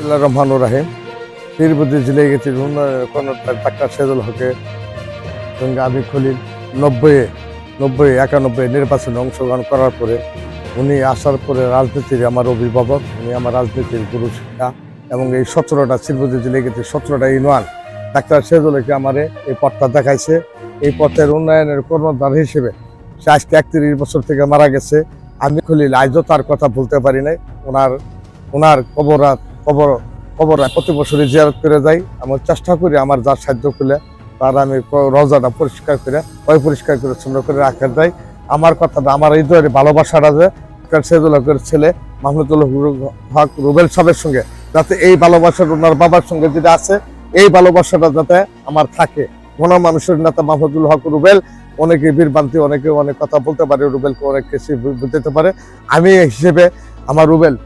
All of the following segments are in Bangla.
বিসমিল্লাহির রহমানির রহিম। পীরবুদ্ধি জিলে গেছি কর্ণধার ডাক্তার সেজুল হকের সঙ্গে আমি খলিল 91 নির্বাচনে অংশগ্রহণ করার পরে উনি আসার পরে রাজনীতির আমার অভিভাবক, উনি আমার রাজনীতির গুরু শিক্ষা এবং এই 17টা পীরবুদ্ধি জিলে গেছি 17টা ইউনিয়ন ডাক্তার সেজুলকে আমারে এই পথটা দেখাইছে। এই পথের উন্নয়নের কর্ণধার হিসেবে সে আজকে 31 বছর থেকে মারা গেছে। আমি খলিল আজও তার কথা বলতে পারি নাই। ওনার কবর প্রতি বছরই জিয়ারত করে যাই। আমি চেষ্টা করি আমার যার সাহায্য করলে তার আমি রওজাটা পরিষ্কার করে সুন্দর করে রাখা যায়। আমার কথাটা আমার হৃদয়ের ভালোবাসাটা যে সেজুল হকের ছেলে মাহমুদুল হক রুবেল সাহেবের সঙ্গে যাতে এই ভালোবাসাটা ওনার বাবার সঙ্গে যেটা আছে এই ভালোবাসাটা যাতে আমার থাকে। গণমানুষের নেতা মাহমুদুল হক রুবেল অনেকে বীরবান্তি, অনেকে অনেক কথা বলতে পারে, রুবেলকে অনেক কিছু বুঝতে পারে। আমি হিসেবে আমার রুবেল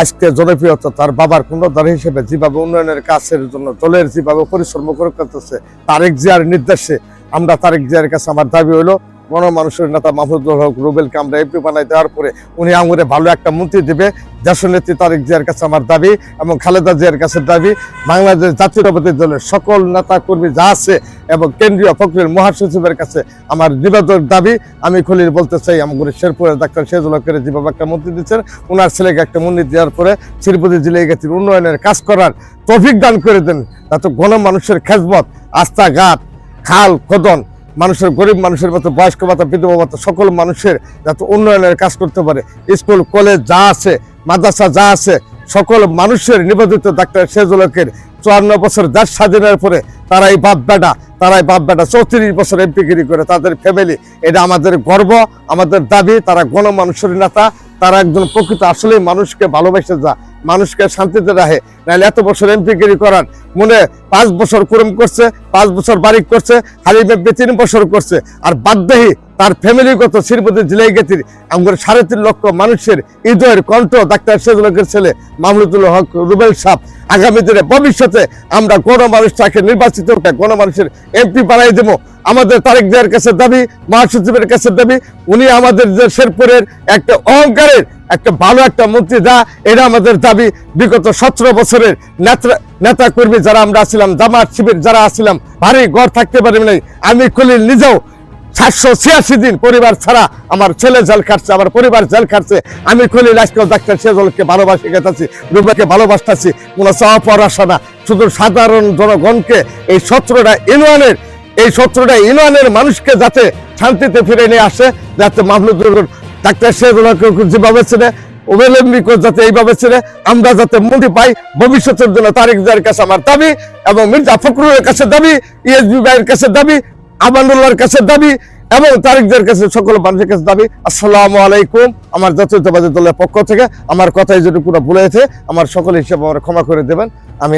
আজকে জনপ্রিয়তা তার বাবার কর্ণধার হিসেবে যেভাবে উন্নয়নের কাজের জন্য দলের যেভাবে পরিশ্রম করে করতেছে তারেক জিয়ার নির্দেশে আমরা তারেক জিয়ার কাছে আমার দাবি হলো গণমানুষের নেতা মাহমুদুল হক রুবেলকে আমরা এমপি বানাই দেওয়ার পরে উনি আঙুরে ভালো একটা মন্ত্রী দেবে। দেশনেত্রী তারেক জিয়ার কাছে আমার দাবি এবং খালেদা জিয়ার কাছে দাবি, বাংলাদেশ জাতীয়তাবাদী দলের সকল নেতা কর্মী যা আছে এবং কেন্দ্রীয় ফখরুল মহাসচিবের কাছে আমার নিবেদন দাবি। আমি খলিল বলতে চাই আমার শেরপুরের ডাক্তার সেজুল হকের যেভাবে একটা মন্ত্রী দিচ্ছেন ওনার ছেলেকে একটা মন্ত্রী দেওয়ার পরে পীরবুদ্ধি জিলে গেছে উন্নয়নের কাজ করার তৌফিক দান করে দেন, যাতে গণমানুষের খেজমত, রাস্তাঘাট, খাল খোদন, মানুষের গরিব মানুষের মতো, বয়স্ক ভাতা, বিধবা ভাতা, সকল মানুষের যাতে উন্নয়নের কাজ করতে পারে। স্কুল কলেজ যা আছে, মাদ্রাসা যা আছে, সকল মানুষের নিবেদিত ডাক্তার সেজুল হকের 54 বছর দেশ স্বাধীনের পরে তারাই বাপ বেটা 34 বছর এমপিগিরি করে তাদের ফ্যামিলি, এটা আমাদের গর্ব, আমাদের দাবি। তারা গণমানুষের নেতা, তারা একজন প্রকৃত আসলে মানুষকে ভালোবেসে যা, মানুষকে শান্তিতে রাখে। নাহলে এত বছর এমপিগিরি করার মনে 5 বছর কুরম করছে, 5 বছর বারিক করছে, হালিম এমপি 3 বছর করছে, আর বাদদেহি তার ফ্যামিলিগত পীরবুদ্ধি জিলে গেছে আমাদের 3.5 লক্ষ মানুষের হৃদয়ের কণ্ঠ ডাক্তার সেজুল হকের ছেলে মাহমুদুল হক রুবেল সাহেব। আগামী দিনে ভবিষ্যতে আমরা গণমানুষটাকে নির্বাচিত গণমানুষের এমপি বানাই দেবো। আমাদের তারেক জিয়ার কাছে দাবি, মহাসচিবের কাছে দাবি, উনি আমাদের যে শেরপুরের একটা অহংকারের একটা ভালো একটা মন্ত্রী যা, এটা আমাদের দাবি। বিগত 17 বছরের নেতা কর্মী যারা আমরা ছিলাম, জামাত শিবির যারা ছিলাম, ভারী ঘর থাকতে পারি নাই। আমি খলিল নিজেও 786 দিন পরিবার ছাড়া আমার ছেলে জেল খাটছে, আমার পরিবার জেল খাটছে। আমি খলিল আজকেও ডাক্তার সেজুলকে ভালোবাসি গেছি, রুবেলকে ভালোবাসতেছি। কোনো চাওয়া পাওয়ার আশা না, শুধু সাধারণ জনগণকে এই 17টা ইউনিয়নের মানুষকে যাতে শান্তিতে ফিরে নিয়ে আসে, যাতে মাহমুদুল ডাক্তার সেজুল হক যেভাবে ছেড়ে যাতে এইভাবে ছেড়ে আমরা যাতে মন্ত্রী পাই ভবিষ্যতের জন্য তারেক জিয়ার কাছে আমার দাবি এবং মির্জা ফখরুলের কাছে দাবি, ইএসবি ভাইয়ের কাছে দাবি, আমানুল্লাহর কাছে দাবি এবং তারেক জিয়ার কাছে সকল মানুষের কাছে দাবি। আসসালামু আলাইকুম। আমার জাতীয়তাবাদী দলের পক্ষ থেকে আমার কথাই যদি পুরো ভুলে গেছে আমার সকল হিসেবে আমার ক্ষমা করে দেবেন। আমি